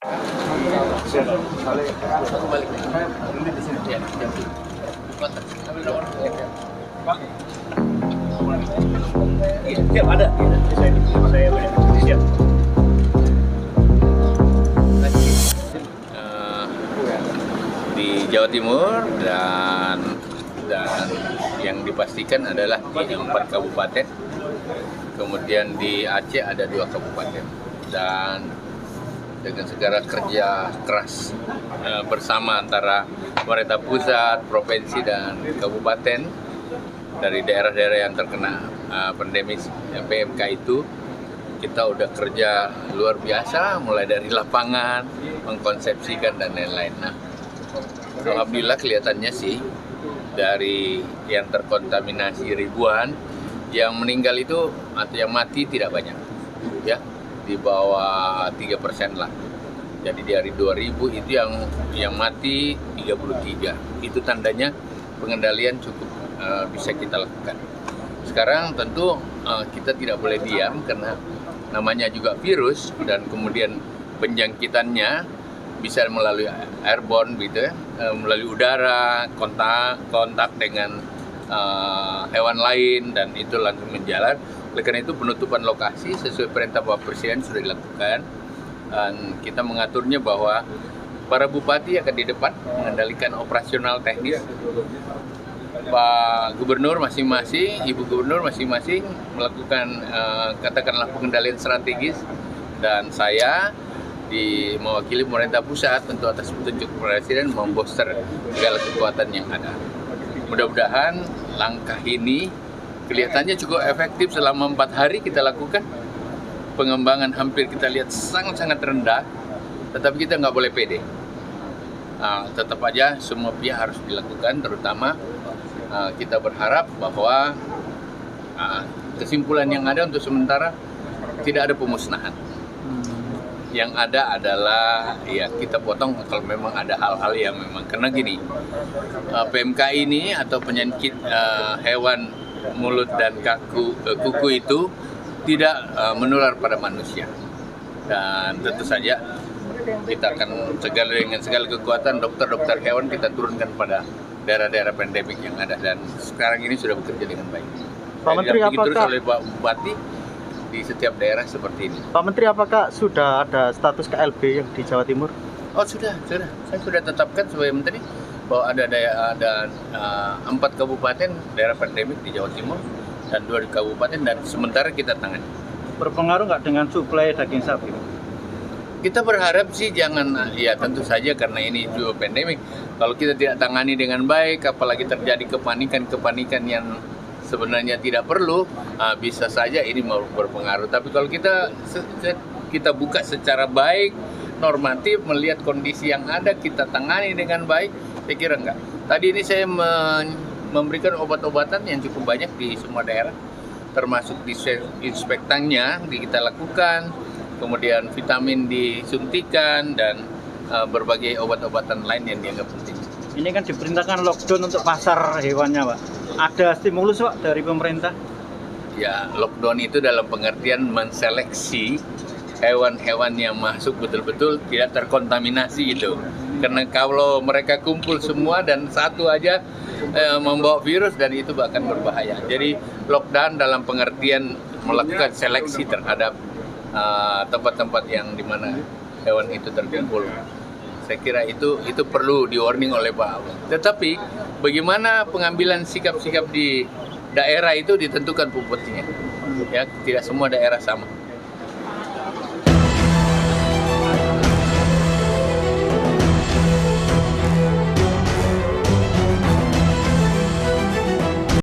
Aku balik nih. Di sini. Ya, kontak. Ambil nomor. Iya, siap ada. Saya siap. Di Jawa Timur dan yang dipastikan adalah di 4 kabupaten. Kemudian di Aceh ada 2 kabupaten. Dan dengan segala kerja keras bersama antara pemerintah pusat, provinsi, dan kabupaten dari daerah-daerah yang terkena pandemi PMK itu, kita udah kerja luar biasa mulai dari lapangan, mengkonsepsikan dan lain-lain. Nah, alhamdulillah kelihatannya sih dari yang terkontaminasi ribuan, yang meninggal itu atau yang mati tidak banyak, ya. Di bawah 3% lah. Jadi dari 2000 itu yang mati 33. Itu tandanya pengendalian cukup bisa kita lakukan. Sekarang tentu kita tidak boleh diam karena namanya juga virus dan kemudian penjangkitannya bisa melalui airborne gitu ya, melalui udara, kontak dengan hewan lain dan itu langsung menjalar. Oleh karena itu penutupan lokasi sesuai perintah Bapak Presiden sudah dilakukan dan kita mengaturnya bahwa para bupati akan di depan mengendalikan operasional teknis, Pak Gubernur masing-masing, Ibu Gubernur masing-masing melakukan katakanlah pengendalian strategis, dan saya mewakili pemerintah pusat tentu atas petunjuk Presiden membooster segala kekuatan yang ada. Mudah-mudahan langkah ini kelihatannya cukup efektif. Selama 4 hari kita lakukan pengembangan, hampir kita lihat sangat-sangat rendah, tetapi kita nggak boleh pede. Tetap aja semua pihak harus dilakukan, terutama kita berharap bahwa kesimpulan yang ada untuk sementara tidak ada pemusnahan. Yang ada adalah ya kita potong kalau memang ada hal-hal yang memang, karena gini, PMK ini atau penyakit hewan mulut dan kuku itu tidak menular pada manusia, dan tentu saja kita akan dengan segala kekuatan dokter-dokter hewan kita turunkan pada daerah-daerah pandemik yang ada, dan sekarang ini sudah bekerja dengan baik. Pak Menteri, apakah terus oleh Pak Bupati di setiap daerah seperti ini. Pak Menteri, apakah sudah ada status KLB yang di Jawa Timur? Oh sudah. Saya sudah tetapkan sebagai Menteri bahwa ada 4 kabupaten daerah pandemik di Jawa Timur dan 2 kabupaten, dan sementara kita tangani. Berpengaruh nggak dengan suplai daging sapi? Kita berharap sih jangan, ya tentu saja karena ini juga pandemik. Kalau kita tidak tangani dengan baik, apalagi terjadi kepanikan yang sebenarnya tidak perlu, bisa saja ini mau berpengaruh. Tapi kalau kita buka secara baik, normatif, melihat kondisi yang ada, kita tangani dengan baik, saya kira enggak. Tadi ini saya memberikan obat-obatan yang cukup banyak di semua daerah, termasuk disinfektannya kita lakukan, kemudian vitamin disuntikan, dan berbagai obat-obatan lain yang dianggap penting. Ini kan diperintahkan lockdown untuk pasar hewannya, Pak. Ada stimulus, Pak, dari pemerintah? Ya, lockdown itu dalam pengertian menseleksi hewan-hewan yang masuk betul-betul tidak terkontaminasi gitu. Karena kalau mereka kumpul semua dan satu aja membawa virus, dan itu bahkan berbahaya. Jadi lockdown dalam pengertian melakukan seleksi terhadap tempat-tempat yang dimana hewan itu terkumpul. Saya kira itu perlu di-warning oleh Pak. Tetapi bagaimana pengambilan sikap-sikap di daerah itu ditentukan puputnya. Ya, tidak semua daerah sama.